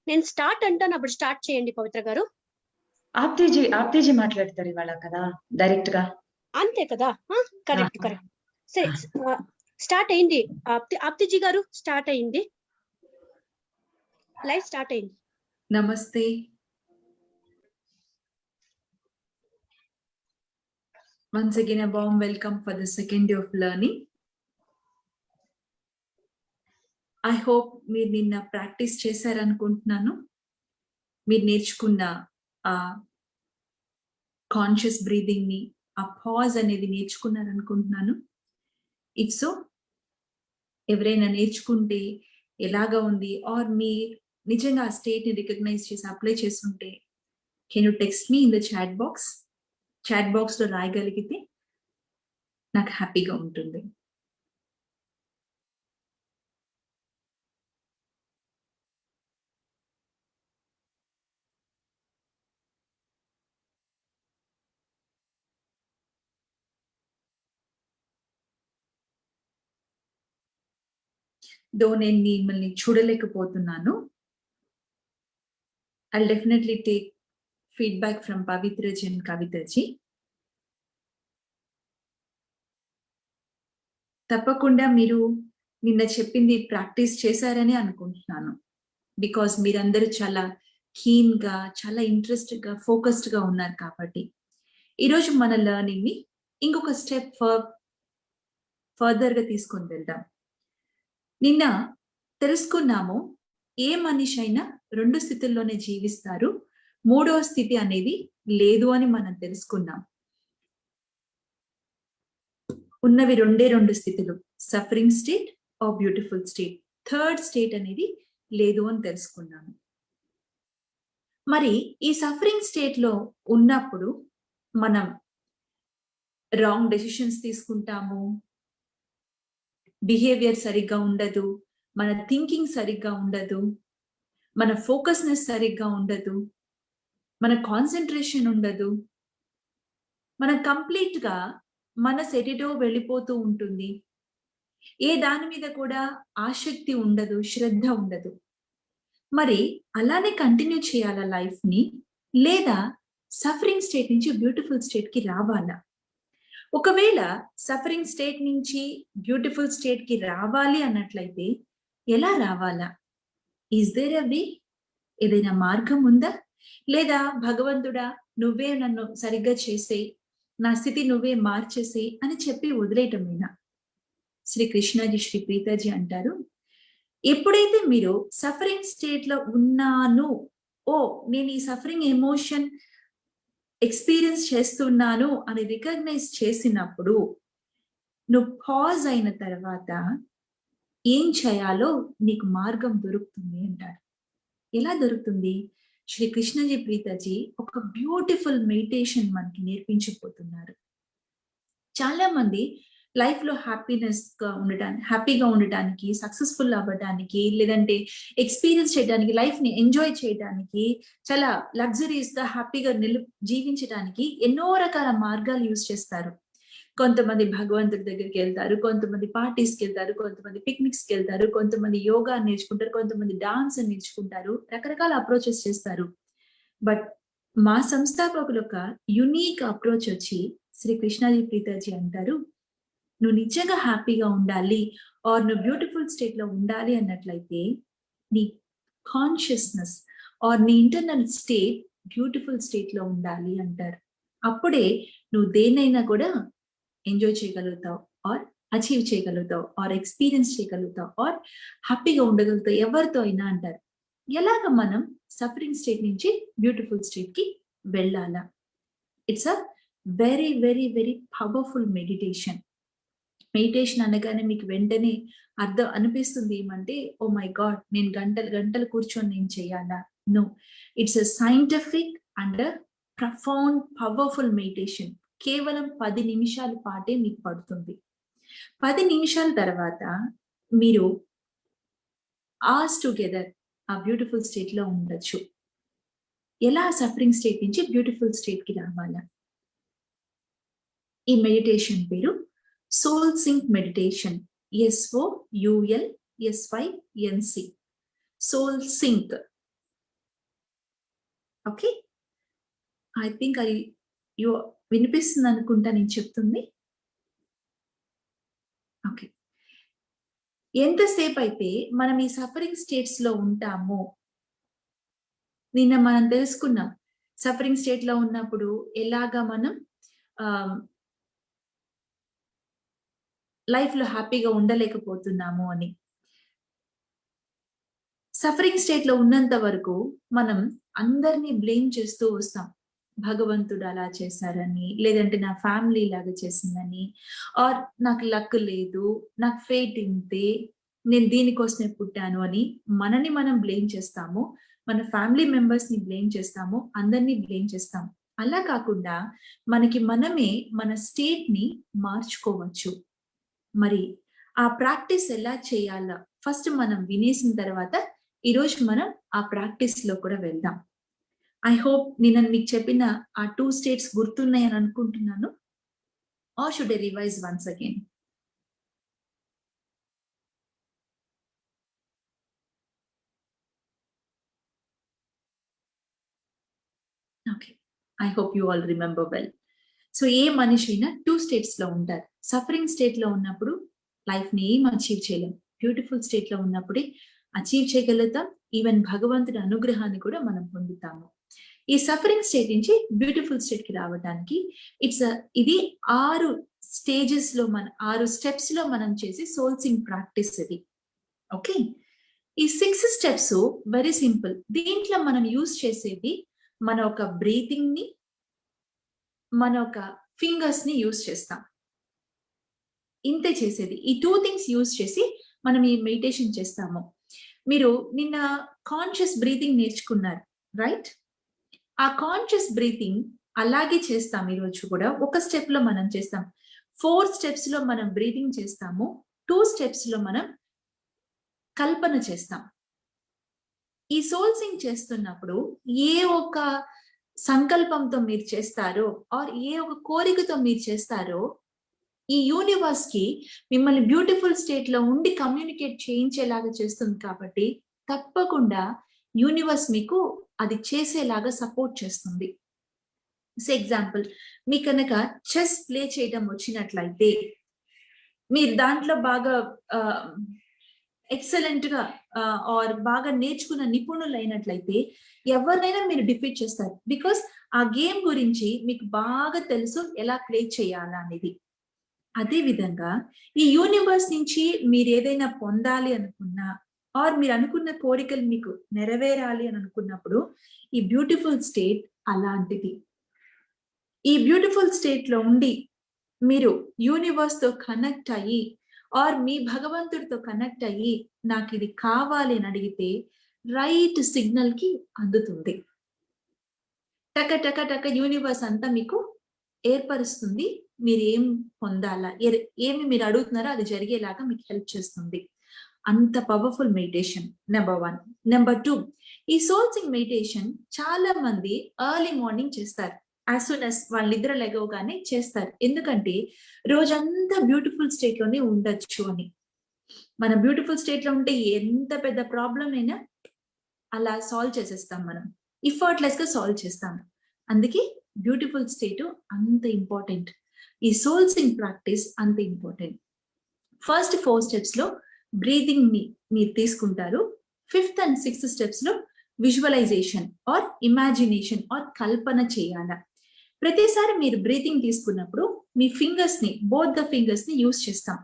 నేను స్టార్ట్ అంటాను, అప్పుడు స్టార్ట్ చేయండి పవిత్ర గారు. ఆప్తేజీ మాట్లాడతారు ఇవాళ కదా డైరెక్ట్ గా. అంతే కదా, కరెక్ట్ కరెక్ట్. సరే, స్టార్ట్ అయింది. ఆప్తేజీ గారు స్టార్ట్ అయింది, లైవ్ స్టార్ట్ అయింది. నమస్తే. Once again a warm welcome for the second day of learning. I hope మీరు నిన్న ప్రాక్టీస్ చేశారనుకుంటున్నాను. మీరు నేర్చుకున్న ఆ కాన్షియస్ బ్రీదింగ్ ని, ఆ పాజ్ అనేది నేర్చుకున్నారనుకుంటున్నాను. ఇఫ్ సో, ఎవరైనా నేర్చుకుంటే ఎలాగా ఉంది, ఆర్ మీ నిజంగా ఆ స్టేట్ ని రికగ్నైజ్ చేసి అప్లై చేస్తుంటే can you text me in the chat box. Chat box లో రాయగలిగితే నాకు హ్యాపీగా ఉంటుంది. దో నేను మిమ్మల్ని చూడలేకపోతున్నాను. I'll definitely take feedback from Pavitraji and Kavitaji. తప్పకుండా మీరు నిన్న చెప్పింది ప్రాక్టీస్ చేశారని అనుకుంటున్నాను. బికాస్ మీరందరూ చాలా కీన్ గా, చాలా ఇంట్రెస్ట్ గా, ఫోకస్డ్ గా ఉన్నారు కాబట్టి. ఈరోజు మన లెర్నింగ్ ని ఇంకొక స్టెప్ ఫర్దర్ గా తీసుకొని వెళ్దాం. నిన్న తెలుసుకున్నాము, ఏ మనిషి అయినా 2 స్థితుల్లోనే జీవిస్తారు, 3వ స్థితి అనేది లేదు అని మనం తెలుసుకున్నాం. ఉన్నవి 2 స్థితులు, suffering state or beautiful state. 3rd state అనేది లేదు అని తెలుసుకున్నాము. మరి ఈ సఫరింగ్ స్టేట్ లో ఉన్నప్పుడు మనం రాంగ్ డెసిషన్స్ తీసుకుంటాము, బిహేవియర్ సరిగ్గా ఉండదు, మన థింకింగ్ సరిగ్గా ఉండదు, మన ఫోకస్నెస్ సరిగ్గా ఉండదు, మన కాన్సన్ట్రేషన్ ఉండదు, మన కంప్లీట్ గా మనసు ఎటో వెళ్ళిపోతూ ఉంటుంది, ఏ దాని మీద కూడా ఆసక్తి ఉండదు, శ్రద్ధ ఉండదు. మరి అలానే కంటిన్యూ చేయాలా లైఫ్ ని, లేదా సఫరింగ్ స్టేట్ నుంచి బ్యూటిఫుల్ స్టేట్ కి రావాలా? ఒకవేళ సఫరింగ్ స్టేట్ నుంచి బ్యూటిఫుల్ స్టేట్ కి రావాలి అన్నట్లయితే ఎలా రావాలా? ఈజ్ దేర్ ఎ వే? ఏదైనా మార్గం ఉందా? లేదా భగవంతుడా నువ్వే నన్ను సరిగ్గా చేసే, నా స్థితి నువ్వే మార్చేసే అని చెప్పి వదిలేయటమేనా? శ్రీ కృష్ణాజీ, శ్రీ ప్రీతాజీ అంటారు, ఎప్పుడైతే మీరు సఫరింగ్ స్టేట్ లో ఉన్నాను, ఓ నేను ఈ సఫరింగ్ ఎమోషన్ ఎక్స్పీరియన్స్ చేస్తున్నాను అని రికగ్నైజ్ చేసినప్పుడు, నువ్వు పాజ్ అయిన తర్వాత ఏం చేయాలో నీకు మార్గం దొరుకుతుంది అంటారు. ఎలా దొరుకుతుంది? శ్రీ కృష్ణజీ ప్రీతాజీ ఒక బ్యూటిఫుల్ మెడిటేషన్ మనకి నేర్పించిపోతున్నారు. చాలా మంది లైఫ్ లో హ్యాపీగా ఉండటానికి, సక్సెస్ఫుల్ అవ్వడానికి, లేదంటే ఎక్స్పీరియన్స్ చేయడానికి, లైఫ్ ని ఎంజాయ్ చేయడానికి, చాలా లగ్జరీస్ గా హ్యాపీగా జీవించడానికి ఎన్నో రకాల మార్గాలు యూజ్ చేస్తారు. కొంతమంది భగవంతుడి దగ్గరికి వెళ్తారు, కొంతమంది పార్టీస్కి వెళ్తారు, కొంతమంది పిక్నిక్స్కి వెళ్తారు, కొంతమంది యోగా నేర్చుకుంటారు, కొంతమంది డాన్స్ నేర్చుకుంటారు, రకరకాల అప్రోచెస్ చేస్తారు. బట్ మా సంస్థాపకులు ఒక యునీక్ అప్రోచ్ వచ్చి శ్రీ కృష్ణాజీ ప్రీతాజీ అంటారు, నువ్వు నిజంగా హ్యాపీగా ఉండాలి, ఆర్ నువ్వు బ్యూటిఫుల్ స్టేట్ లో ఉండాలి అన్నట్లయితే నీ కాన్షియస్నెస్ ఆర్ నీ ఇంటర్నల్ స్టేట్ బ్యూటిఫుల్ స్టేట్ లో ఉండాలి అంటారు. అప్పుడే నువ్వు దేన్నైనా కూడా ఎంజాయ్ చేయగలుగుతావు, ఆర్ అచీవ్ చేయగలుగుతావు, ఆర్ ఎక్స్పీరియన్స్ చేయగలుగుతావు, ఆర్ హ్యాపీగా ఉండగలుగుతావు ఎవరితో అయినా అంటారు. ఎలాగ మనం సఫరింగ్ స్టేట్ నుంచి బ్యూటిఫుల్ స్టేట్ కి వెళ్ళాలా? It's a very very very powerful meditation. Meditation అనగానే మీకు వెంటనే అర్థం అనిపిస్తుంది ఏమంటే, ఓ మై గాడ్ నేను గంటలు గంటలు కూర్చొని నేను చేయాలా? No, it's a scientific and profound powerful meditation. కేవలం 10 నిమిషాల పాటే మీకు పడుతుంది. 10 నిమిషాల తర్వాత మీరు ఆస్ టుగెదర్ ఆ బ్యూటిఫుల్ స్టేట్ లో ఉండొచ్చు. ఎలా సఫరింగ్ స్టేట్ నుంచి బ్యూటిఫుల్ స్టేట్ కి రావాలా? ఈ మెడిటేషన్ పేరు soul sync meditation. SOULSYNC. Soul sync okay, I think అది వినిపిస్తుంది అనుకుంటా నేను చెప్తుంది. ఓకే, ఎంతసేపు అయితే మనం ఈ సఫరింగ్ స్టేట్స్ లో ఉంటామో, నిన్న మనం తెలుసుకున్నాం సఫరింగ్ స్టేట్ లో ఉన్నప్పుడు ఎలాగా మనం లైఫ్ లో హ్యాపీగా ఉండలేకపోతున్నాము అని. సఫరింగ్ స్టేట్ లో ఉన్నంత వరకు మనం అందరినీ బ్లేమ్ చేస్తూ వస్తాం. భగవంతుడు అలా చేశారని, లేదంటే నా ఫ్యామిలీ లాగా చేసిందని, ఆర్ నాకు లక్ లేదు, నాకు ఫేట్ ఇంతే, నేను దీనికోసమే పుట్టాను అని మనని మనం బ్లేమ్ చేస్తాము. మన ఫ్యామిలీ మెంబర్స్ ని బ్లేమ్ చేస్తాము, అందరినీ బ్లేమ్ చేస్తాము. అలా కాకుండా మనకి మనమే మన స్టేట్ ని మార్చుకోవచ్చు. మరి ఆ ప్రాక్టీస్ ఎలా చేయాలో ఫస్ట్ మనం వినేసిన తర్వాత ఈరోజు మనం ఆ ప్రాక్టీస్ లో కూడా వెళ్దాం. ఐ హోప్ నేను మీకు చెప్పిన ఆ 2 స్టేట్స్ గుర్తున్నాయని అనుకుంటున్నాను. Or should I revise once again? Okay, I hope you all remember well. So ఏ మనిషి అయినా 2 స్టేట్స్ లో ఉంటారు. సఫరింగ్ స్టేట్ లో ఉన్నప్పుడు లైఫ్ ని ఏం అచీవ్ చేయలేం. బ్యూటిఫుల్ స్టేట్ లో ఉన్నప్పుడే అచీవ్ చేయగలుగుతాం. ఈవెన్ భగవంతుడి అనుగ్రహాన్ని కూడా మనం పొందుతాము. ఈ సఫరింగ్ స్టేట్ నుంచి బ్యూటిఫుల్ స్టేట్ కి రావడానికి ఇది 6 స్టేజెస్ లో 6 స్టెప్స్ లో మనం చేసే సోల్సింగ్ ప్రాక్టీస్ ఇది. ఓకే, ఈ 6 స్టెప్స్ వెరీ సింపుల్. దీంట్లో మనం యూజ్ చేసేది మన ఒక బ్రీతింగ్ ని, మన ఒక ఫింగర్స్ ని యూజ్ చేస్తాం. ఇంతే చేసేది. ఈ 2 థింగ్స్ యూజ్ చేసి మనం ఈ మెడిటేషన్ చేస్తాము. మీరు నిన్న కాన్షియస్ బ్రీతింగ్ నేర్చుకున్నారు, రైట్? ఆ కాన్షియస్ బ్రీతింగ్ అలాగే చేస్తాం ఈరోజు కూడా. ఒక స్టెప్ లో మనం చేస్తాం. 4 స్టెప్స్ లో మనం బ్రీతింగ్ చేస్తాము, 2 స్టెప్స్ లో మనం కల్పన చేస్తాం. ఈ సోల్సింగ్ చేస్తున్నప్పుడు ఏ ఒక సంకల్పంతో మీరు చేస్తారో, ఆర్ ఏ ఒక కోరికతో మీరు చేస్తారో, ఈ యూనివర్స్ కి మిమ్మల్ని బ్యూటిఫుల్ స్టేట్ లో ఉండి కమ్యూనికేట్ చేయించేలాగా చేస్తుంది. కాబట్టి తప్పకుండా యూనివర్స్ మీకు అది చేసేలాగా సపోర్ట్ చేస్తుంది. ఎగ్జాంపుల్, మీ కనుక చెస్ ప్లే చేయడం వచ్చినట్లయితే, మీరు దాంట్లో బాగా ఎక్సలెంట్ గా ఆర్ బాగా నేర్చుకున్న నిపుణులు అయినట్లయితే ఎవరినైనా మీరు డిఫీట్ చేస్తారు. బికాస్ ఆ గేమ్ గురించి మీకు బాగా తెలుసు ఎలా ప్లే చేయాలా అనేది. అదే విధంగా ఈ యూనివర్స్ నుంచి మీరు ఏదైనా పొందాలి అనుకున్నా, ఆర్ మీరు అనుకున్న కోరికలు మీకు నెరవేరాలి అని అనుకున్నప్పుడు ఈ బ్యూటిఫుల్ స్టేట్ అలాంటిది. ఈ బ్యూటిఫుల్ స్టేట్ లో ఉండి మీరు యూనివర్స్ తో కనెక్ట్ అయ్యి, ఆర్ మీ భగవంతుడితో కనెక్ట్ అయ్యి నాకు ఇది కావాలి అని అడిగితే రైట్ సిగ్నల్ కి అందుతుంది. టక టక టక యూనివర్స్ అంతా మీకు ఏర్పరుస్తుంది. మీరు ఏం పొందాలా, ఏమి మీరు అడుగుతున్నారో అది జరిగేలాగా మీకు హెల్ప్ చేస్తుంది. అంత పవర్ఫుల్ మెడిటేషన్ నెంబర్ 1. నెంబర్ 2, ఈ సోల్సింగ్ మెడిటేషన్ చాలా మంది ఎర్లీ మార్నింగ్ చేస్తారు. యాజ్ సూన్ as వాళ్ళ నిద్ర లెగవగానే చేస్తారు. ఎందుకంటే రోజంతా బ్యూటిఫుల్ స్టేట్ లోనే ఉండొచ్చు అని. మన బ్యూటిఫుల్ స్టేట్ లో ఉంటే ఎంత పెద్ద ప్రాబ్లం అయినా అలా సాల్వ్ చేసేస్తాం. మనం ఎఫర్ట్లెస్ గా సాల్వ్ చేస్తాం. అందుకే బ్యూటిఫుల్ స్టేట్ అంత ఇంపార్టెంట్. ఈ సోల్సింగ్ ప్రాక్టీస్ అంత ఇంపార్టెంట్. ఫస్ట్ 4 స్టెప్స్ లో బ్రీతింగ్ ని మీరు తీసుకుంటారు. 5th and 6th స్టెప్స్ లో విజువలైజేషన్ ఆర్ ఇమాజినేషన్ ఆర్ కల్పన చేయాల. ప్రతిసారి మీరు బ్రీతింగ్ తీసుకున్నప్పుడు మీ ఫింగర్స్ ని, బోత్ ద ఫింగర్స్ ని యూజ్ చేస్తాం.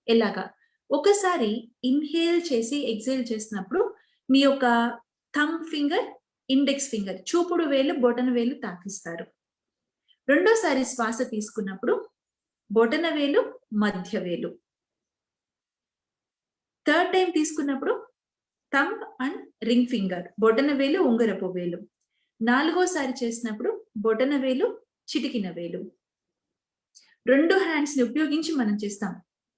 ఎలాగా? ఒకసారి ఇన్హేల్ చేసి ఎక్సేల్ చేసినప్పుడు మీ యొక్క థంబ్ ఫింగర్, ఇండెక్స్ ఫింగర్, చూపుడు వేలు, బొటన వేలు తాకిస్తారు. రెండోసారి శ్వాస తీసుకున్నప్పుడు బొటన వేలు, మధ్య వేలు. థర్డ్ టైం తీసుకున్నప్పుడు థంబ్ అండ్ రింగ్ ఫింగర్, బొటన వేలు, ఉంగరపు వేలు. 4వసారి చేసినప్పుడు బొటన వేలు, చిటికిన వేలు. 2 హ్యాండ్స్ ని ఉపయోగించి మనం చేస్తాం.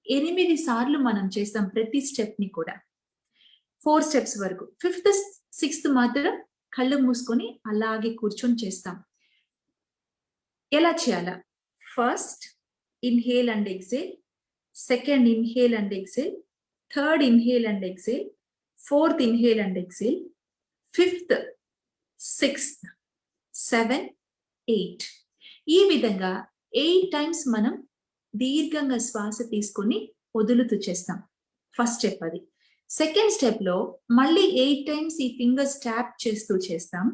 8 సార్లు మనం చేస్తాం ప్రతి స్టెప్ ని కూడా. 4 స్టెప్స్ వరకు. 5th, 6th మాత్రం కళ్ళు మూసుకొని అలాగే కూర్చొని చేస్తాం. ఎలా చేయాలా? First inhale and exhale, second inhale and exhale, third inhale and exhale, 4th inhale and exhale, 5th, 6th 7, 8. ఈ విధంగా 8 టైమ్స్ మనం దీర్ఘంగా శ్వాస తీసుకొని వదులుతూ చేస్తాం. ఫస్ట్ స్టెప్ అది. సెకండ్ స్టెప్ లో మళ్ళీ 8 టైమ్స్ ఈ ఫింగర్స్ ట్యాప్ చేస్తూ చేస్తాం.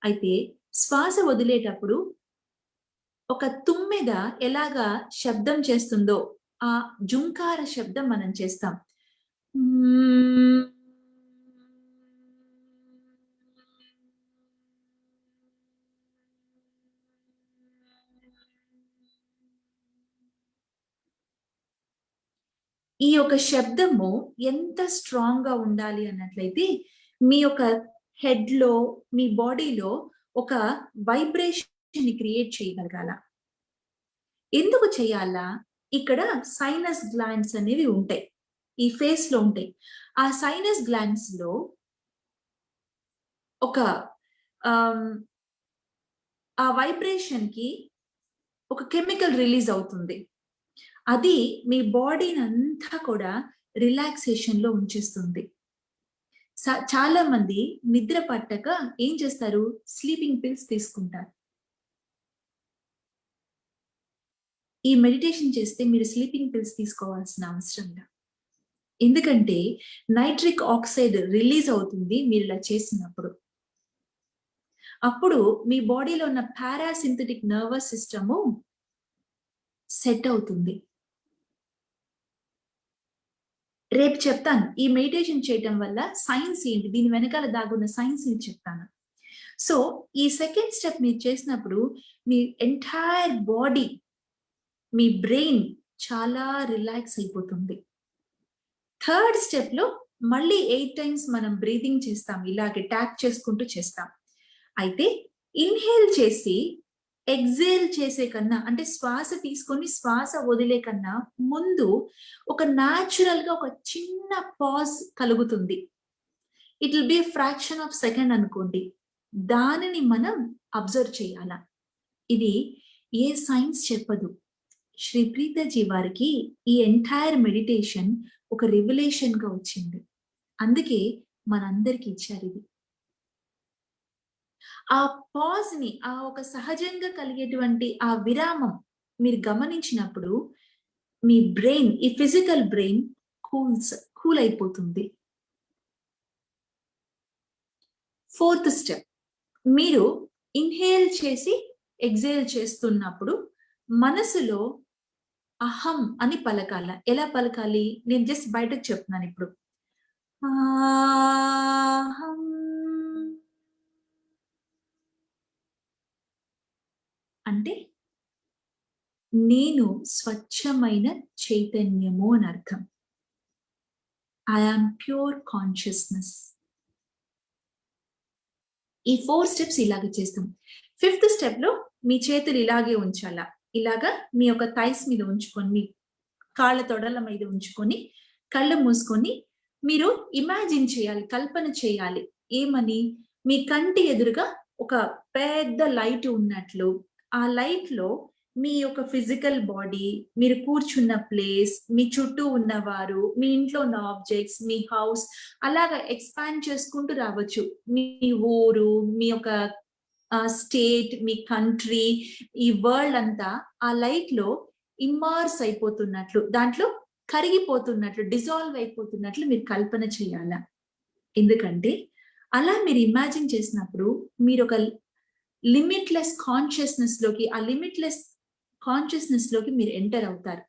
అయితే శ్వాస వదిలేటప్పుడు ఒక తుమ్మెద ఎలాగా శబ్దం చేస్తుందో ఆ జుంకార శబ్దం మనం చేస్తాం. ఈ యొక్క శబ్దము ఎంత స్ట్రాంగ్ గా ఉండాలి అన్నట్లయితే మీ యొక్క హెడ్ లో, మీ బాడీలో ఒక వైబ్రేషన్ క్రియేట్ చేయగలగాల. ఎందుకు చేయాలా? ఇక్కడ సైనస్ గ్లాండ్స్ అనేవి ఉంటాయి, ఈ ఫేస్ లో ఉంటాయి. ఆ సైనస్ గ్లాండ్స్ లో ఒక ఆ వైబ్రేషన్ కి ఒక కెమికల్ రిలీజ్ అవుతుంది. అది మీ బాడీని అంతా కూడా రిలాక్సేషన్ లో ఉంచేస్తుంది. చాలా మంది నిద్ర పట్టక ఏం చేస్తారు? స్లీపింగ్ పిల్స్ తీసుకుంటారు. ఈ మెడిటేషన్ చేస్తే మీరు స్లీపింగ్ పిల్స్ తీసుకోవాల్సిన అవసరం లేదు. ఎందుకంటే నైట్రిక్ ఆక్సైడ్ రిలీజ్ అవుతుంది మీరు ఇలా చేసినప్పుడు. అప్పుడు మీ బాడీలో ఉన్న పారాసింథటిక్ నర్వస్ సిస్టము సెట్ అవుతుంది. రేపు చెప్తాను ఈ మెడిటేషన్ చేయటం వల్ల సైన్స్ ఏంటి, దీని వెనకాల దాగున్న సైన్స్ ని చెప్తాను. సో ఈ సెకండ్ స్టెప్ మీరు చేసినప్పుడు మీ ఎంటైర్ బాడీ, మీ బ్రెయిన్ చాలా రిలాక్స్ అయిపోతుంది. థర్డ్ స్టెప్ లో మళ్ళీ 8 టైమ్స్ మనం బ్రీతింగ్ చేస్తాం, ఇలాగే ట్యాప్ చేసుకుంటూ చేస్తాం. అయితే ఇన్హేల్ చేసి ఎగ్జేల్ చేసే కన్నా, అంటే శ్వాస తీసుకొని శ్వాస వదిలే కన్నా ముందు ఒక న్యాచురల్ గా ఒక చిన్న పాజ్ కలుగుతుంది. It will B fraction of second అనుకోండి. దానిని మనం అబ్జర్వ్ చేయాల. ఇది ఏ సైన్స్ చెప్పదు. శ్రీ ప్రీతజీ వారికి ఈ ఎంటైర్ మెడిటేషన్ ఒక రివల్యూషన్ గా వచ్చింది. అందుకే మనందరికి ఇచ్చారు ఇది. ఆ పాజ్ ని, ఆ ఒక సహజంగా కలిగేటువంటి ఆ విరామం మీరు గమనించినప్పుడు మీ బ్రెయిన్, ఈ ఫిజికల్ బ్రెయిన్ కూల్ అయిపోతుంది. ఫోర్త్ స్టెప్, మీరు ఇన్హేల్ చేసి ఎగ్జేల్ చేస్తున్నప్పుడు మనసులో అహం అని పలకాల. ఎలా పలకాలి? నేను జస్ట్ బయటకు చెప్తున్నాను ఇప్పుడు. అహం అంటే నేను స్వచ్ఛమైన చైతన్యము అని అర్థం. I am pure consciousness. ఈ 4 స్టెప్స్ ఇలాగే చేస్తాం. 5th స్టెప్ లో మీ చేతులు ఇలాగే ఉంచాలా. ఇలాగా మీ యొక్క థైస్ మీద ఉంచుకొని, మీ కాళ్ళ తొడల మీద ఉంచుకొని, కళ్ళు మూసుకొని మీరు ఇమాజిన్ చేయాలి, కల్పన చేయాలి. ఏమని? మీ కంటి ఎదురుగా ఒక పెద్ద లైట్ ఉన్నట్లు. ఆ లైట్ లో మీ యొక్క ఫిజికల్ బాడీ, మీరు కూర్చున్న ప్లేస్, మీ చుట్టూ ఉన్నవారు, మీ ఇంట్లో ఉన్న ఆబ్జెక్ట్స్, మీ హౌస్ అలాగా ఎక్స్పాండ్ చేసుకుంటూ రావచ్చు. మీ ఊరు, మీ యొక్క స్టేట్, మీ కంట్రీ, ఈ వరల్డ్ అంతా ఆ లైట్ లో ఇమ్మర్స్ అయిపోతున్నట్లు, దాంట్లో కరిగిపోతున్నట్లు, డిజాల్వ్ అయిపోతున్నట్లు మీరు కల్పన చేయాల. ఎందుకంటే అలా మీరు ఇమాజిన్ చేసినప్పుడు మీరు ఒక లిమిట్లెస్ కాన్షియస్నెస్ లోకి, ఆ లిమిట్లెస్ కాన్షియస్నెస్ లోకి మీరు ఎంటర్ అవుతారు.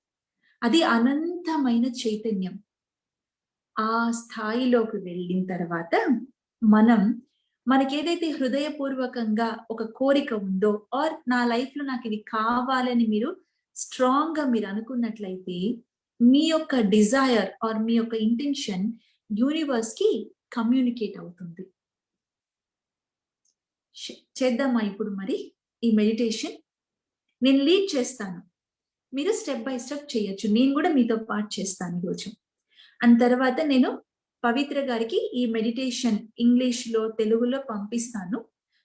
అది అనంతమైన చైతన్యం. ఆ స్థాయిలోకి వెళ్ళిన తర్వాత మనకేదైతే హృదయపూర్వకంగా ఒక కోరిక ఉందో, ఆర్ నా లైఫ్ లో నాకు ఇది కావాలని మీరు స్ట్రాంగ్ గా మీరు అనుకున్నట్లయితే మీ యొక్క డిజైర్ ఆర్ మీ యొక్క ఇంటెన్షన్ యూనివర్స్ కి కమ్యూనికేట్ అవుతుంది. చేద్దామా ఇప్పుడు మరి ఈ మెడిటేషన్? నేను లీడ్ చేస్తాను, మీరు స్టెప్ బై స్టెప్ చేయొచ్చు. నేను కూడా మీతో పాటు చేస్తాను ఈరోజు. అండ్ తర్వాత నేను పవిత్ర గారికి ఈ మెడిటేషన్ ఇంగ్లీష్ లో, తెలుగులో పంపిస్తాను.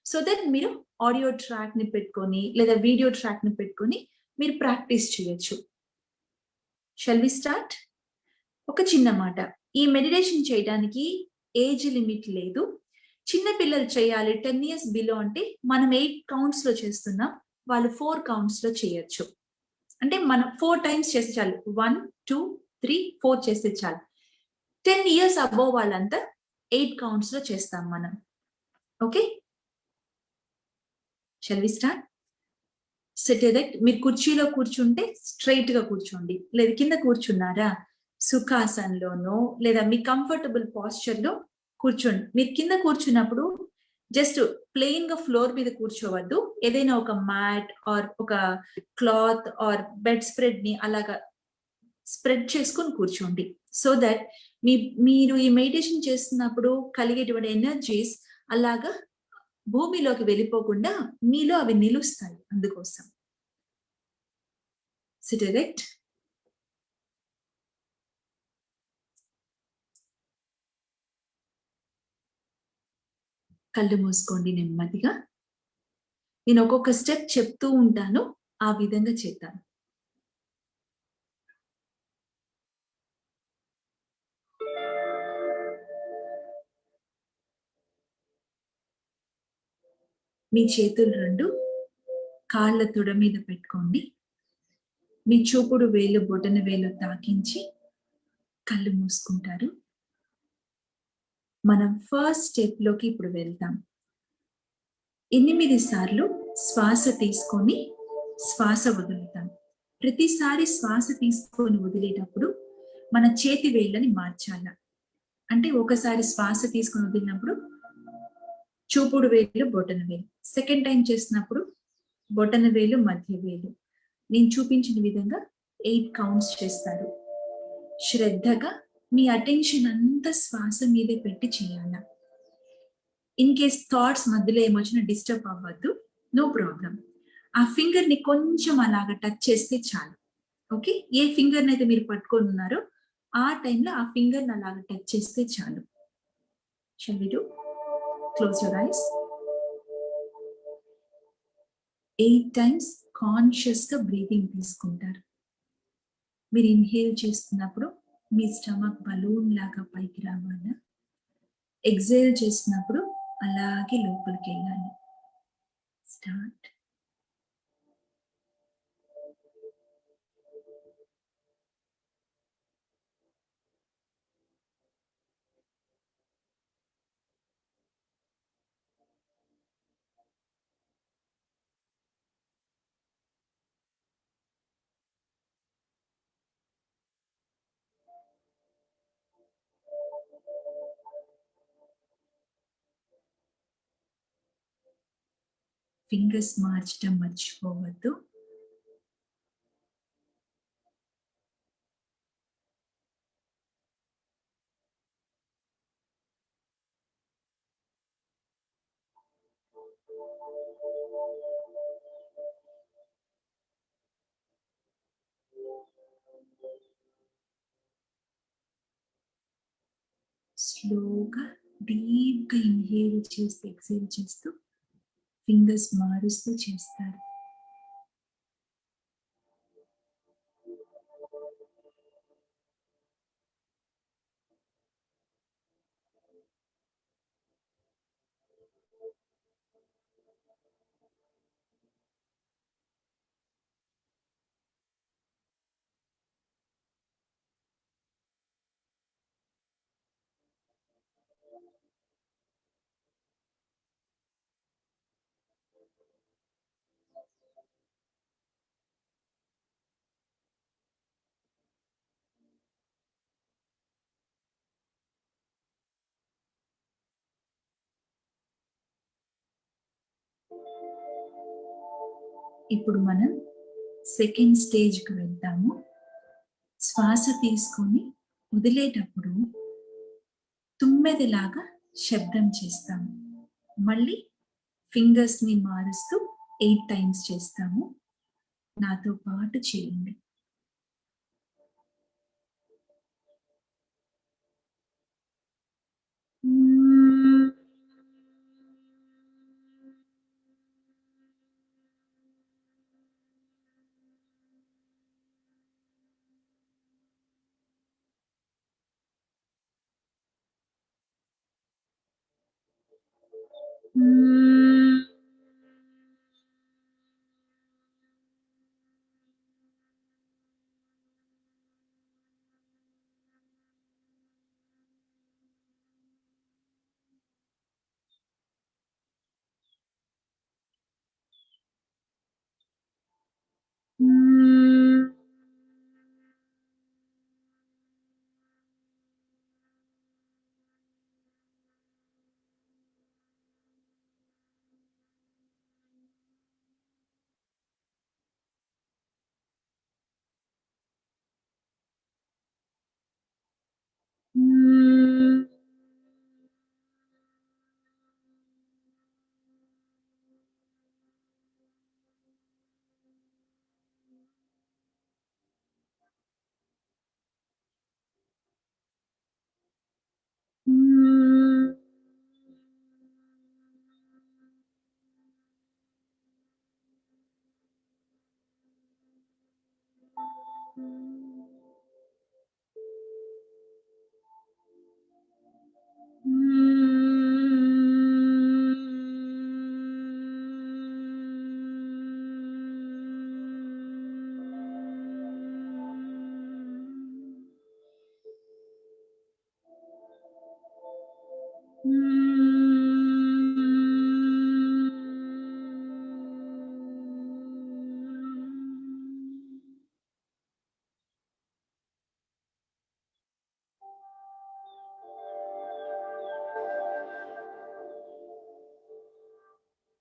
సో దట్ మీరు ఆడియో ట్రాక్ ని పెట్టుకొని లేదా వీడియో ట్రాక్ ని పెట్టుకొని మీరు ప్రాక్టీస్ చేయొచ్చు. Shall we start? ఒక చిన్న మాట, ఈ మెడిటేషన్ చేయడానికి ఏజ్ లిమిట్ లేదు. చిన్న పిల్లలు చేయాలి 10 years బిలో అంటే మనం 8 counts లో చేస్తున్నాం, వాళ్ళు 4 counts లో చేయొచ్చు. అంటే మనం 4 times చేస్తే చాలు, 1 2 3 4 చేస్తే చాలు. 10 years అబోవ్ వాళ్ళంతా 8 counts లో చేస్తాం మనం. Okay, shall we start? Sit erect. మీరు కుర్చీలో కూర్చుంటే స్ట్రైట్ గా కూర్చోండి, లేదా కింద కూర్చున్నారా సుఖాసనంలోనో లేదా మీ కంఫర్టబుల్ పాస్చర్ లో కూర్చోండి. మీరు కింద కూర్చున్నప్పుడు జస్ట్ ప్లెయిన్ గా ఫ్లోర్ మీద కూర్చోవద్దు, ఏదైనా ఒక మ్యాట్ ఆర్ ఒక క్లాత్ ఆర్ బెడ్ స్ప్రెడ్ ని అలాగా స్ప్రెడ్ చేసుకొని కూర్చోండి. సో దట్ మీరు ఈ మెడిటేషన్ చేస్తున్నప్పుడు కలిగేటువంటి ఎనర్జీస్ అలాగా భూమిలోకి వెళ్ళిపోకుండా మీలో అవి నిలుస్తాయి. అందుకోసం సిట్ ఎరెక్ట్. కళ్ళు మూసుకోండి నెమ్మదిగా. నేను ఒక్కొక్క స్టెప్ చెప్తూ ఉంటాను, ఆ విధంగా చేద్దాం. మీ చేతులు రెండు కాళ్ళ తొడ మీద పెట్టుకోండి. మీ చూపుడు వేలు బొటన వేలు తాకించి కళ్ళు మూసుకుంటారు. మనం ఫస్ట్ స్టెప్ లోకి ఇప్పుడు వెళ్తాం. 8 సార్లు శ్వాస తీసుకొని శ్వాస వదులుతాం. ప్రతిసారి శ్వాస తీసుకొని వదిలేటప్పుడు మన చేతి వేళ్ళని మార్చాల. అంటే ఒకసారి శ్వాస తీసుకొని వదిలినప్పుడు చూపుడు వేలు బొటన వేలు, సెకండ్ టైం చేసినప్పుడు బొటన వేలు మధ్య వేలు. నేను చూపించిన విధంగా 8 counts చేస్తారు. శ్రద్ధగా మీ అటెన్షన్ అంతా శ్వాస మీదే పెట్టి చేయాల. ఇన్ కేస్ థాట్స్ మధ్యలో ఏమొచ్చినా డిస్టర్బ్ అవ్వద్దు, నో ప్రాబ్లం. ఆ ఫింగర్ ని కొంచెం అలాగా టచ్ చేస్తే చాలు. ఓకే, ఏ ఫింగర్ అయితే మీరు పట్టుకొని ఉన్నారో ఆ టైంలో ఆ ఫింగర్ ని అలాగా టచ్ చేస్తే చాలు. Shall we do? Close your eyes. 8 times conscious గా బ్రీతింగ్ తీసుకుంటారు. మీరు ఇన్హేల్ చేస్తున్నప్పుడు మీ స్టమక్ బలూన్ లాగా పైకి రావాలా, ఎక్సేల్ చేసినప్పుడు అలాగే లోపలికి వెళ్ళాలి. స్టార్ట్. ఫింగర్స్ మార్చడం మర్చిపోవద్దు. స్లోగా డీప్ గా ఇన్హేల్ చేస్తూ ఎక్సేల్ చేస్తూ ఫింగర్స్ మారుస్తూ చేస్తారు. ఇప్పుడు మనం సెకండ్ స్టేజ్కి వెళ్తాము. శ్వాస తీసుకొని వదిలేటప్పుడు తుమ్మెదలాగా శబ్దం చేస్తాము. మళ్ళీ ఫింగర్స్ ని మారుస్తూ 8 times చేస్తాము. నాతో పాటు చేయండి.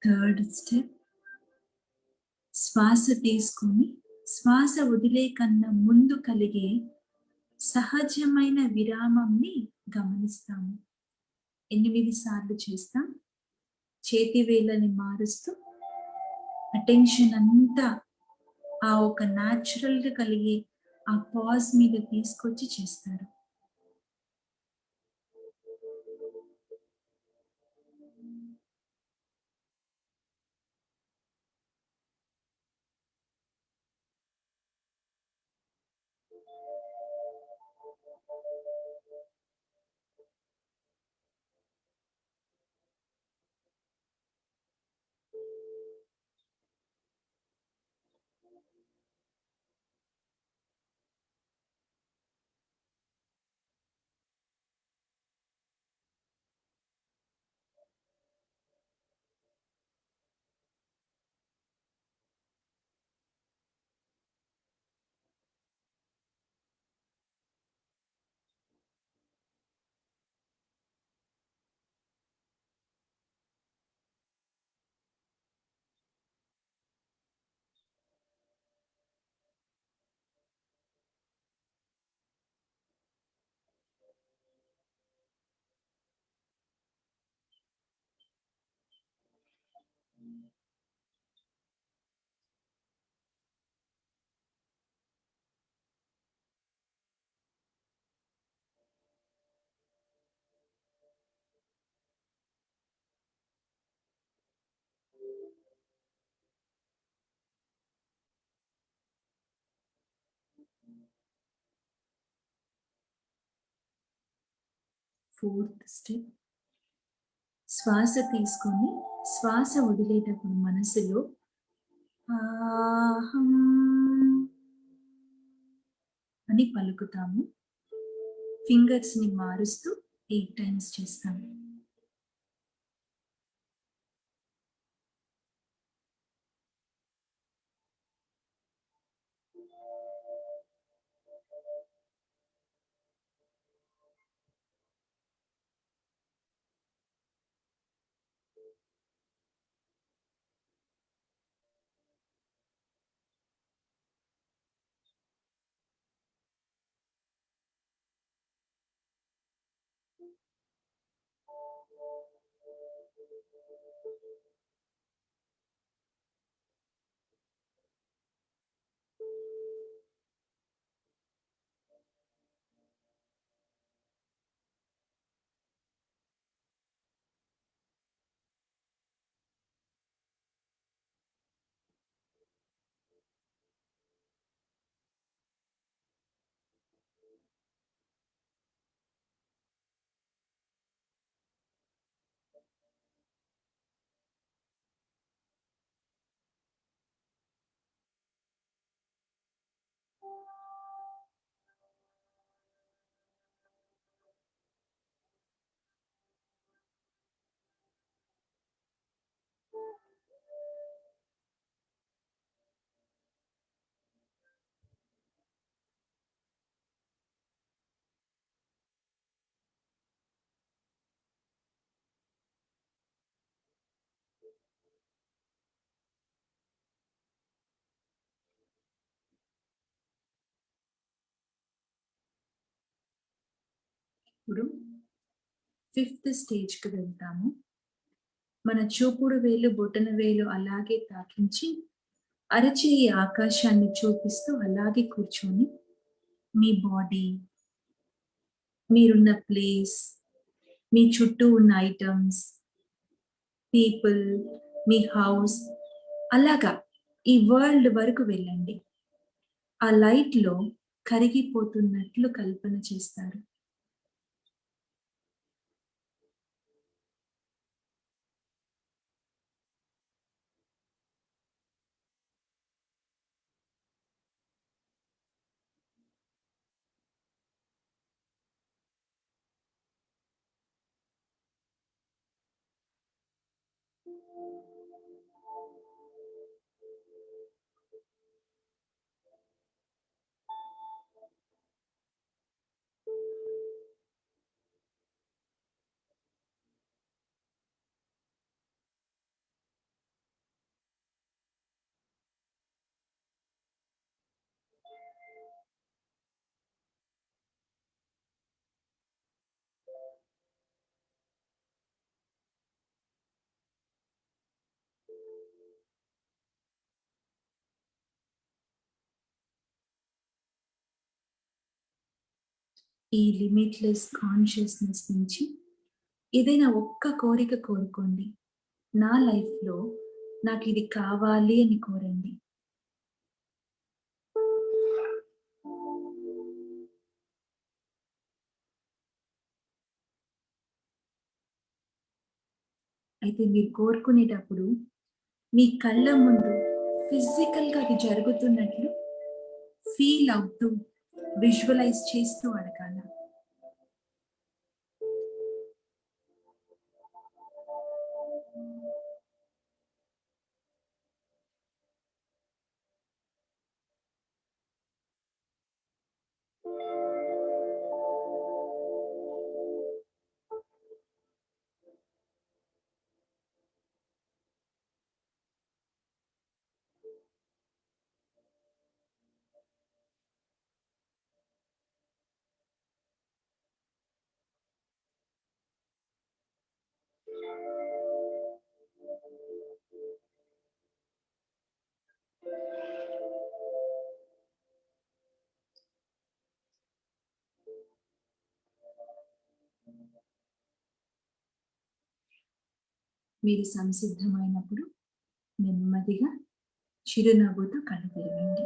థర్డ్ స్టెప్, శ్వాస తీసుకొని శ్వాస వదిలే కన్నా ముందు కలిగే సహజమైన విరామంని గమనిస్తాము. 8 సార్లు చేస్తాం. చేతి వేళ్ళని మారుస్తూ అటెన్షన్ అంతా ఆ ఒక న్యాచురల్ గా కలిగే ఆ పాజ్ మీద తీసుకొచ్చి చేస్తారు. ఫోర్త్ స్టెప్, శ్వాస తీసుకొని శ్వాస వదిలేటప్పుడు మనసులో ఆహం అని పలుకుతాము. ఫింగర్స్ ని మారుస్తూ 8 టైమ్స్ చేస్తాము. ఇప్పుడు 5th స్టేజ్కి వెళ్తాము. మన చూపుడు వేలు బొటన వేలు అలాగే తాకించి అరచేయి ఆకాశాన్ని చూపిస్తూ అలాగే కూర్చొని మీ బాడీ, మీరున్న ప్లేస్, మీ చుట్టూ ఉన్న ఐటమ్స్, పీపుల్, మీ హౌస్, అలాగా ఈ వరల్డ్ వరకు వెళ్ళండి. ఆ లైట్లో కరిగిపోతున్నట్లు కల్పన చేస్తారు. ఈ లిమిట్లెస్ కాన్షియస్నెస్ నుంచి ఏదైనా ఒక్క కోరిక కోరుకోండి. నా లైఫ్లో నాకు ఇది కావాలి అని కోరండి. అయితే మీరు కోరుకునేటప్పుడు మీ కళ్ళ ముందు ఫిజికల్గా అది జరుగుతున్నట్లు ఫీల్ అవుతూ విజువలైజ్ చేస్తూ అడగాల. మీరు సంసిద్ధమైనప్పుడు నెమ్మదిగా చిరునవ్వుతో కళ్ళు తెరవండి.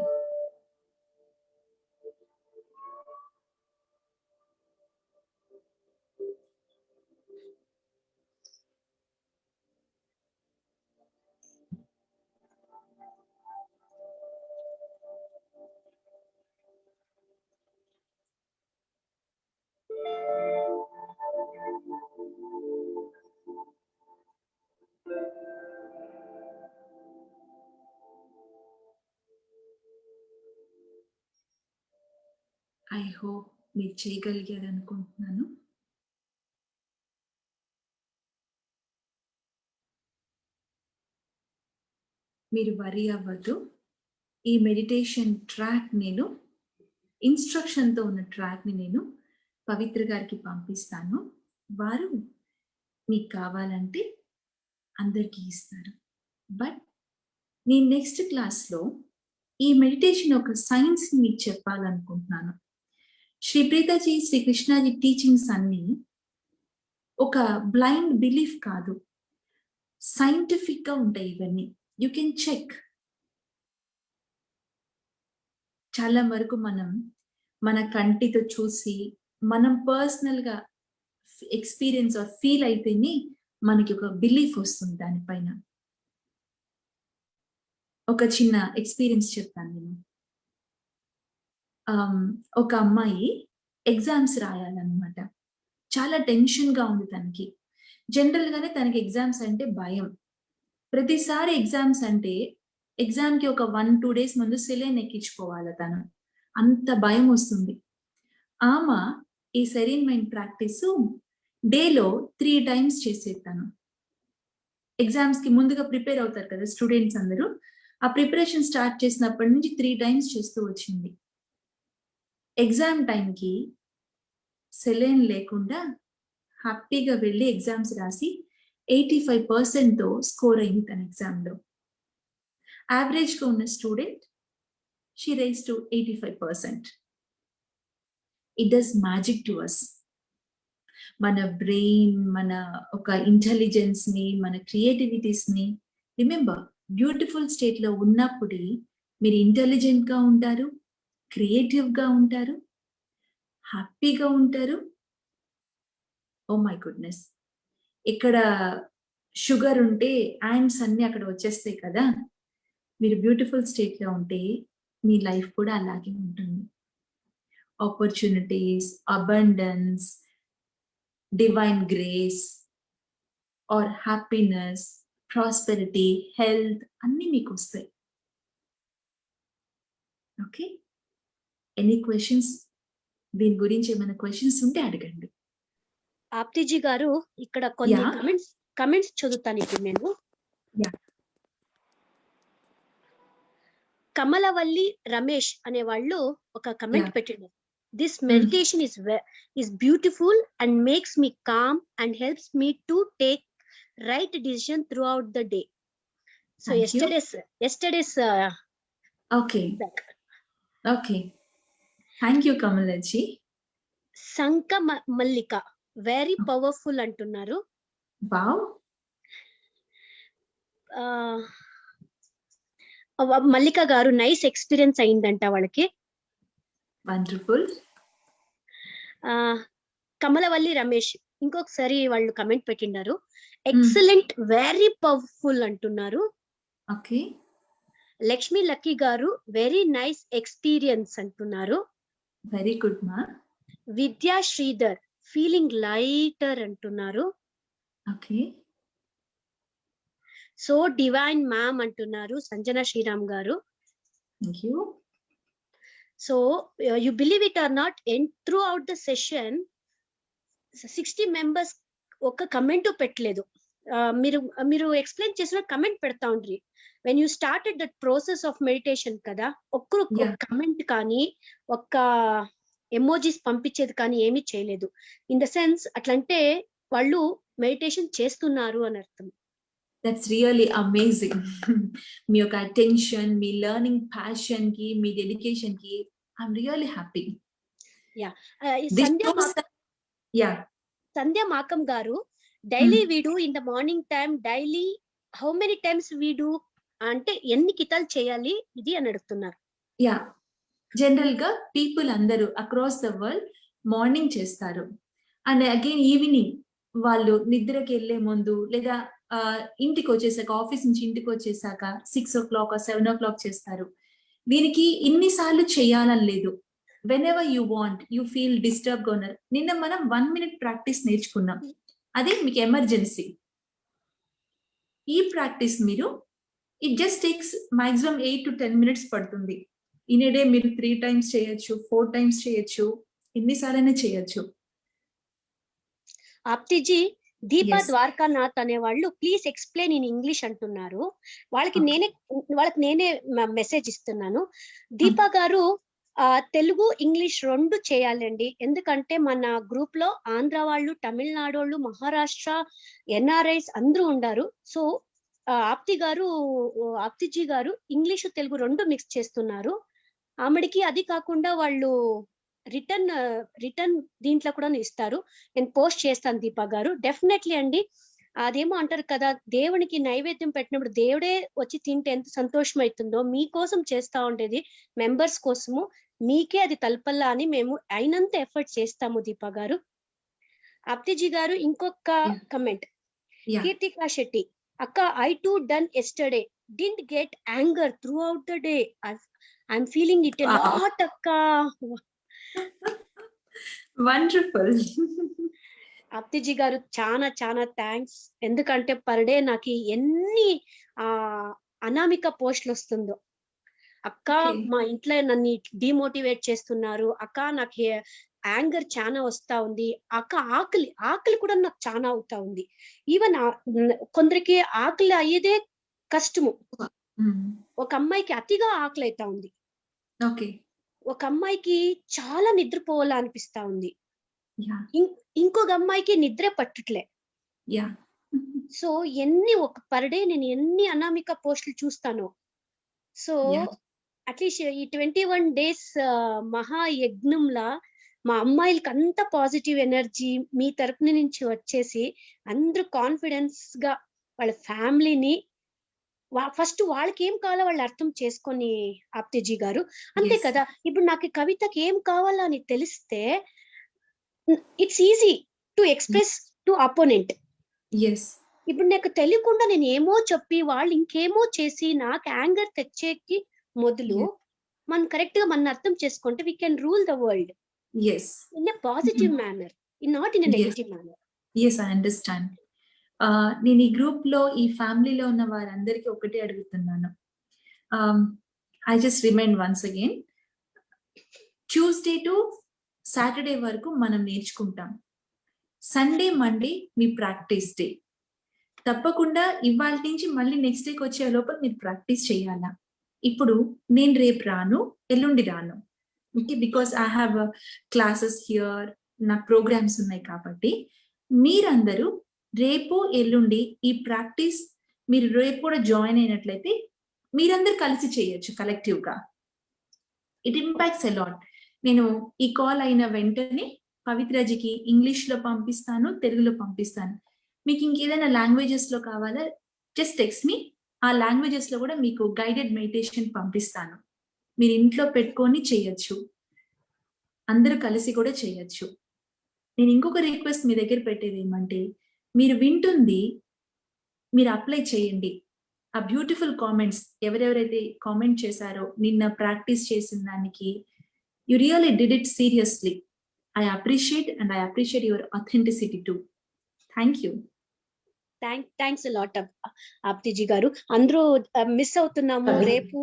ఐ హోప్ మీరు చేయగలిగారు అనుకుంటున్నాను. మీరు వరీ అవ్వద్దు. ఈ మెడిటేషన్ ట్రాక్ నేను ఇన్స్ట్రక్షన్తో ఉన్న ట్రాక్ని నేను పవిత్ర గారికి పంపిస్తాను. వారు మీకు కావాలంటే అందరికీ ఇస్తారు. బట్ నేను నెక్స్ట్ క్లాస్లో ఈ మెడిటేషన్ ఒక సైన్స్ మీకు చెప్పాలనుకుంటున్నాను. శ్రీ ప్రీతాజీ, శ్రీ కృష్ణాజీ టీచింగ్స్ అన్నీ ఒక బ్లైండ్ బిలీఫ్ కాదు, సైంటిఫిక్గా ఉంటాయి. ఇవన్నీ యూ కెన్ చెక్. చాలా వరకు మనం మన కంటితో చూసి మనం పర్సనల్గా ఎక్స్పీరియన్స్ ఆర్ ఫీల్ అయితేనే మనకి ఒక బిలీఫ్ వస్తుంది దానిపైన. ఒక చిన్న ఎక్స్పీరియన్స్ చెప్తాను నేను. ఒక అమ్మాయి ఎగ్జామ్స్ రాయాలన్నమాట. చాలా టెన్షన్గా ఉంది తనకి. జనరల్గానే తనకి ఎగ్జామ్స్ అంటే భయం. ప్రతిసారి ఎగ్జామ్స్ అంటే ఎగ్జామ్కి ఒక 1-2 days ముందు సెలైన్ ఎక్కించుకోవాలి తను. అంత భయం వస్తుంది. ఆమె ఈ సెరీన్ మైండ్ ప్రాక్టీస్ డేలో 3 times చేసేది తను. ఎగ్జామ్స్కి ముందుగా ప్రిపేర్ అవుతారు కదా స్టూడెంట్స్ అందరూ. ఆ ప్రిపరేషన్ స్టార్ట్ చేసినప్పటి నుంచి 3 times చేస్తూ వచ్చింది. ఎగ్జామ్ టైంకి సెలైన్ లేకుండా హ్యాపీగా వెళ్ళి ఎగ్జామ్స్ రాసి 85%తో స్కోర్ అయింది తన ఎగ్జామ్లో. యావరేజ్గా ఉన్న student she rise to 85%. It does magic to us. మన బ్రెయిన్, మన ఒక ఇంటెలిజెన్స్ని, మన క్రియేటివిటీస్ని, రిమెంబర్ బ్యూటిఫుల్ స్టేట్లో ఉన్నప్పుడే మీరు ఇంటెలిజెంట్గా ఉంటారు, క్రియేటివ్గా ఉంటారు, హ్యాపీగా ఉంటారు. ఓ మై గుడ్నెస్, ఇక్కడ షుగర్ ఉంటే యాండ్స్ అన్ని అక్కడ వచ్చేస్తాయి కదా. మీరు బ్యూటిఫుల్ స్టేట్లో ఉంటే మీ లైఫ్ కూడా అలాగే ఉంటుంది. Opportunities, abundance, divine grace or happiness, prosperity, health అన్నీ మీకు వస్తాయి. Okay, any questions? దీని గురించి ఏమైనా క్వశ్చన్స్ ఉంటే అడగండి. ఆప్తిజీ గారు, ఇక్కడ కొన్ని Yeah. కమెంట్స్ చదువుతాను ఇప్పుడు నేను. Yeah. కమలవల్లి రమేష్ అనే వాళ్ళు ఒక కమెంట్ Yeah. పెట్టిండు. This meditation is beautiful and makes me calm and helps me to take right decision throughout the day. So Thank you. yesterday's Okay. back. Okay. Thank you, Kamalaji. Sanka Mallika very powerful అంటున్నారు. Wow. Mallika గారు nice experience అయిందంట వాళ్ళకి. Wonderful. Kamalavalli Ramesh ఇంకొకసారి వాళ్ళు comment పెట్టిండారు. Excellent, very powerful అంటున్నారు. Okay. Lakshmi Lucky గారు very nice experience అంటున్నారు. Very good, ma. Vidya Sridhar feeling lighter అంటున్నారు. Okay. సో డివైన్ మ్యామ్ అంటున్నారు సంజన శ్రీరామ్ గారు. Thank you. So you believe it or not, throughout the session 60 members ఒక comment పెట్టలేదు. మీరు explain చేసిన కమెంట్ పెడతా ఉండ్రి. When you started that process of meditation కదా, ఒక్కరు కమెంట్ కానీ ఒక్క ఎమోజీస్ పంపించేది కానీ ఏమీ చేయలేదు. ఇన్ ద సెన్స్ అట్లంటే వాళ్ళు మెడిటేషన్ చేస్తున్నారు అని అర్థం. That's really amazing. మీ యొక్క అటెన్షన్, మీ లెర్నింగ్ ప్యాషన్ కి, మీ డెడికేషన్ కి ఐఎమ్ రియల్లీ హ్యాపీ. సంధ్య మాకం గారు డైలీ వీడు in the morning time, daily how many times వీడు అంటే ఎన్ని కితాలు చేయాలి ఇది అని అడుగుతున్నారు. యా, జనరల్ గా పీపుల్ అందరూ అక్రాస్ ద వరల్డ్ మార్నింగ్ చేస్తారు, అండ్ అగైన్ ఈవినింగ్ వాళ్ళు నిద్రకి వెళ్లే ముందు లేదా ఇంటికి వచ్చేసాక, ఆఫీస్ నుంచి ఇంటికి వచ్చేసాక 6 o'clock or 7 o'clock చేస్తారు. దీనికి ఇన్నిసార్లు చేయాలని లేదు. When ever you want, you feel disturb గా ఉన్నారు. నిన్న మనం 1 minute ప్రాక్టీస్ నేర్చుకున్నాం, అదే మీకు ఎమర్జెన్సీ. ఈ ప్రాక్టీస్ మీరు it just takes maximum 8 to 10 minutes పడుతుంది. ఇన్ ఏ డే మీరు 3 times చేయొచ్చు, 4 times చేయొచ్చు, ఎన్నిసార్లైనా చేయొచ్చు. ఆప్తిజీ, దీపా ద్వారకానాథ్ అనే వాళ్ళు ప్లీజ్ ఎక్స్ప్లెయిన్ ఇన్ ఇంగ్లీష్ అంటున్నారు. వాళ్ళకి నేనే మెసేజ్ ఇస్తున్నాను. దీపా గారు తెలుగు ఇంగ్లీష్ 2 చేయాలండి. ఎందుకంటే మన గ్రూప్ లో ఆంధ్ర వాళ్ళు, తమిళనాడు వాళ్ళు, మహారాష్ట్ర, ఎన్ఆర్ఐస్ అందరూ ఉన్నారు. సో ఆప్తిజీ గారు ఇంగ్లీషు తెలుగు 2 మిక్స్ చేస్తున్నారు. ఆమెడికి అది కాకుండా వాళ్ళు రిటర్న్ దీంట్లో కూడా ఇస్తారు. నేను పోస్ట్ చేస్తాను దీపా గారు. డెఫినెట్లీ అండి, అదేమో అంటారు కదా, దేవునికి నైవేద్యం పెట్టినప్పుడు దేవుడే వచ్చి తింటే ఎంత సంతోషం అవుతుందో, మీకోసం చేస్తా ఉండేది మెంబర్స్ కోసము, మీకే అది తలపల్లా అని మేము అయినంత ఎఫర్ట్ చేస్తాము దీపా గారు. ఆప్తిజీ గారు ఇంకొక కమెంట్, కీర్తికా శెట్టి అక్క, I to done yesterday, didn't get anger through out the day, I'm feeling it a lot అక్క. వండర్ఫుల్. ఆప్తిజీ గారు చాలా చాలా థ్యాంక్స్. ఎందుకంటే పర్ డే నాకు ఎన్ని అనామిక పోస్టులు వస్తుందో, అక్క మా ఇంట్లో నన్ను డిమోటివేట్ చేస్తున్నారు, అక్క నాకు యాంగర్ చాలా వస్తా ఉంది, అక్క ఆకలి కూడా నాకు చాలా అవుతా ఉంది. ఈవెన్ కొందరికి ఆకలి అయ్యేదే కష్టము. ఒక అమ్మాయికి అతిగా ఆకలి అవుతా ఉంది, ఒక అమ్మాయికి చాలా నిద్రపోవాలా అనిపిస్తా ఉంది, యా ఇంకొక అమ్మాయికి నిద్ర పట్టట్లే. యా సో పర్ డే నేను ఎన్ని అనామిక పోస్టులు చూస్తాను. So Yeah. అట్లీస్ట్ ఈ 21 days మహాయజ్ఞంలా మా అమ్మాయిలకి అంత పాజిటివ్ ఎనర్జీ మీ తరపున నుంచి వచ్చేసి అందరూ కాన్ఫిడెన్స్ గా వాళ్ళ ఫ్యామిలీని ఫస్ట్ వాళ్ళకి ఏం కావాలో వాళ్ళు అర్థం చేసుకొని ఆప్తేజీ గారు, అంతే Yes. కదా. ఇప్పుడు నాకు ఈ కవితకి ఏం కావాలో అని తెలిస్తే it's easy to express to opponent. Yes. ఇప్పుడు నాకు తెలియకుండా నేను ఏమో చెప్పి వాళ్ళు ఇంకేమో చేసి నాకు యాంగర్ తెచ్చేకి మొదలు Yes. మనం కరెక్ట్ గా మన అర్థం చేసుకుంటే we can rule the world Yes. In a positive manner, not in a Yes. Negative manner. Yes, I understand. నేను ఈ గ్రూప్ లో ఈ ఫ్యామిలీలో ఉన్న వారందరికీ ఒకటే అడుగుతున్నాను. I just remind once again, Tuesday to Saturday వరకు మనం నేర్చుకుంటాం. సండే మండే మీ ప్రాక్టీస్ డే. తప్పకుండా ఇవాళ నుంచి మళ్ళీ నెక్స్ట్ డేకి వచ్చే లోపల మీరు ప్రాక్టీస్ చేయాలా. ఇప్పుడు నేను రేపు రాను, ఎల్లుండి రాను, okay, because I have classes here, నాకు ప్రోగ్రామ్స్ ఉన్నాయి. కాబట్టి మీరందరూ రేపు ఎల్లుండి ఈ ప్రాక్టీస్ మీరు రేపు కూడా జాయిన్ అయినట్లయితే మీరందరూ కలిసి చేయొచ్చు కలెక్టివ్ గా. It impacts a lot. నేను ఈ కాల్ అయిన వెంటనే పవిత్రజీకి ఇంగ్లీష్ లో పంపిస్తాను, తెలుగులో పంపిస్తాను. మీకు ఇంకేదైనా లాంగ్వేజెస్ లో కావాలా జస్ట్ టెక్స్ట్ మీ. ఆ లాంగ్వేజెస్ లో కూడా మీకు గైడెడ్ మెడిటేషన్ పంపిస్తాను. మీరు ఇంట్లో పెట్టుకొని చేయొచ్చు, అందరూ కలిసి కూడా చేయొచ్చు. నేను ఇంకొక రిక్వెస్ట్ మీ దగ్గర పెట్టేది ఏమంటే, మీరు వింటుంది మీరు అప్లై చేయండి. ఆ బ్యూటిఫుల్ కామెంట్స్ ఎవరెవరైతే కామెంట్ చేశారో నిన్న ప్రాక్టీస్ చేసిన దానికి, you really did it seriously. I appreciate and I appreciate your authenticity too. Thank you. Thanks lot Apteji గారు. అందరూ మిస్ అవుతున్నాము, రేపు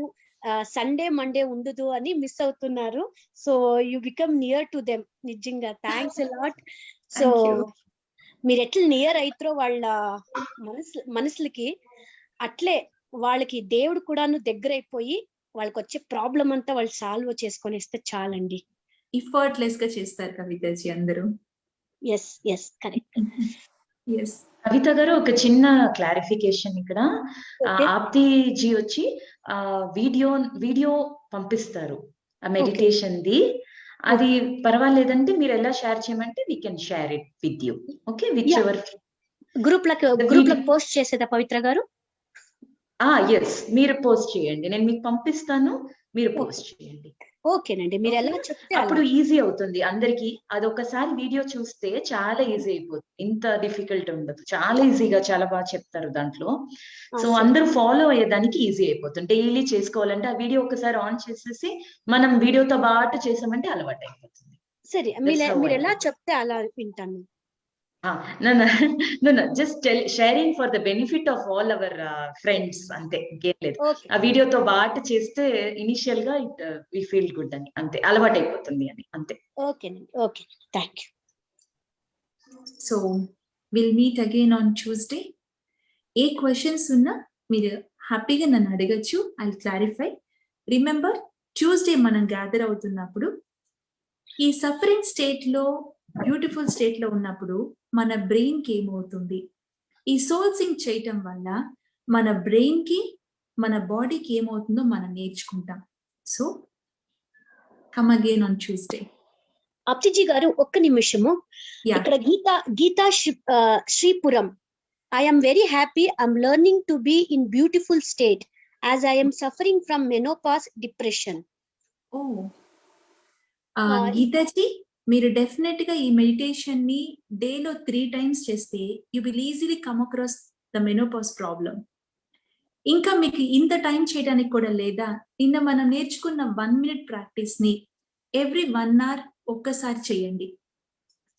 సండే మండే ఉండదు అని మిస్ అవుతున్నారు. So you become near to them. నిజంగా థ్యాంక్స్ లాట్. సో మీరు ఎట్లా నియర్ అవుతారో వాళ్ళ మనసులకి, అట్లే వాళ్ళకి దేవుడు కూడాను దగ్గర అయిపోయి వాళ్ళకి వచ్చే ప్రాబ్లం అంతా వాళ్ళు సాల్వ్ చేసుకొని ఇస్తే చాలండి. ఎఫర్ట్లెస్ గా చేస్తారు కవితజీ అందరూ. Yes yes correct. Yes Kavitha గారు, ఒక చిన్న క్లారిఫికేషన్ ఇక్కడ. ఆప్తీజీ వచ్చి వీడియో పంపిస్తారు ఆ మెడిటేషన్ ది. అది పర్వాలేదంటే మీరు ఎలా షేర్ చేయమంటే we can share it with you. Okay, which ever group లకు పోస్ట్ చేసేదా పవిత్ర గారు? ఎస్, మీరు పోస్ట్ చేయండి, నేను మీకు పంపిస్తాను, మీరు పోస్ట్ చేయండి. ఓకేనండి, మీరు ఎలా చెప్తే అప్పుడు ఈజీ అవుతుంది అందరికి. అదొకసారి వీడియో చూస్తే చాలా ఈజీ అయిపోతుంది, ఇంత డిఫికల్ట్ ఉండదు, చాలా ఈజీగా చాలా బాగా చెప్తారు దాంట్లో. సో అందరూ ఫాలో అయ్యేదానికి ఈజీ అయిపోతుంది. డైలీ చేసుకోవాలంటే ఆ వీడియో ఒకసారి ఆన్ చేసేసి మనం వీడియోతో పాటు చేసామంటే అలవాటు అయిపోతుంది. సరే, మీరు ఎలా చెప్తే అలా వింటాను. No, just sharing for the benefit of all our friends, అంతే, ఇంకేం లేదు. ఆ వీడియోతో పాటు చేస్తే ఇనిషియల్ గా we feel good అని, అంతే, అలవాటు అయిపోతుంది అని, అంతే. ఓకేనండి, okay, thank you. So will meet again on Tuesday. A questions ఉన్నా మీరు హ్యాపీగా నన్ను అడగచ్చు, ఐ క్లారిఫై. రిమెంబర్, ట్యూస్డే మనం గ్యాదర్ అవుతున్నప్పుడు ఈ సఫరింగ్ స్టేట్ లో, బ్యూటిఫుల్ స్టేట్ లో ఉన్నప్పుడు మన బ్రెయిన్ కి ఏమవుతుంది, ఈ సోల్ సింగ్ చేయటం వల్ల మన బ్రెయిన్ కి మన బాడీకి ఏమవుతుందో మనం నేర్చుకుంటాం. So come again on Tuesday. Apteji గారు, ఒక్క నిమిషము. ఇక్కడ Gita Sripuram, I am very happy. I'm learning to be in beautiful state as I am suffering from menopause depression. గీతాజీ, మీరు డెఫినెట్ గా ఈ మెడిటేషన్ ని డేలో 3 times చేస్తే you will easily come across the menopause problem. ఇంకా మీకు ఇంత టైం చేయడానికి కూడా లేదా? నిన్న మనం నేర్చుకున్న 1 minute ప్రాక్టీస్ ని ఎవ్రీ 1 hour ఒక్కసారి చేయండి.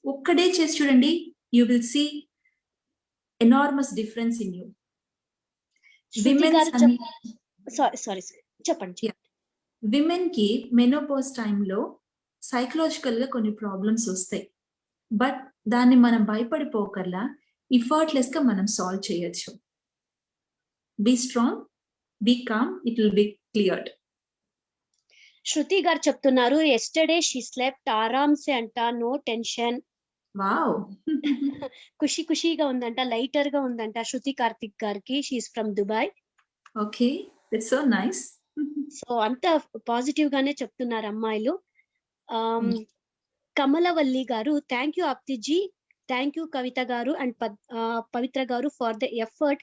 ఒక్కడే చేసి చూడండి, you will see enormous difference in you. Women కి మెనోపాజ్ టైంలో సైకలాజికల్ గా కొన్ని ప్రాబ్లమ్స్ వస్తాయి, బట్ దాన్ని మనం భయపడిపోకర్లా ఎఫర్ట్లెస్ గా మనం సాల్వ్ చేయొచ్చు. Be strong, be calm, it will be cleared. Shruti గారు చెప్తున్నారు, ఎస్టర్డే షీ స్లెప్ట్ ఆరామ్సే అంట, నో టెన్షన్, Wow. ఖుషిగా ఉందంట, లైటర్ గా ఉందంట శృతి కార్తిక్ గారికి. She is from Dubai. Okay, that's so nice. So అంత పాజిటివ్ గానే చెప్తున్నారు అమ్మాయిలు. Thank you. కమలవల్లి గారు, thank you Apteji, thank you Kavitha గారు అండ్ పవిత్ర గారు for the effort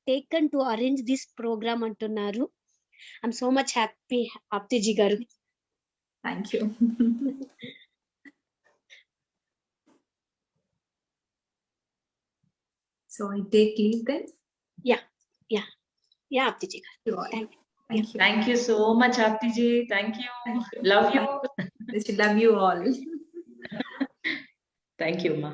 taken to arrange this programme అంటున్నారు. I'm so much happy Apteji గారు. Thank you. So I take leave then. Yeah Apteji గారు, You all. Thank you. Thank you. Thank you so much, Aptiji. Thank you. Thank you. Love you. I love you all. Thank you, Ma.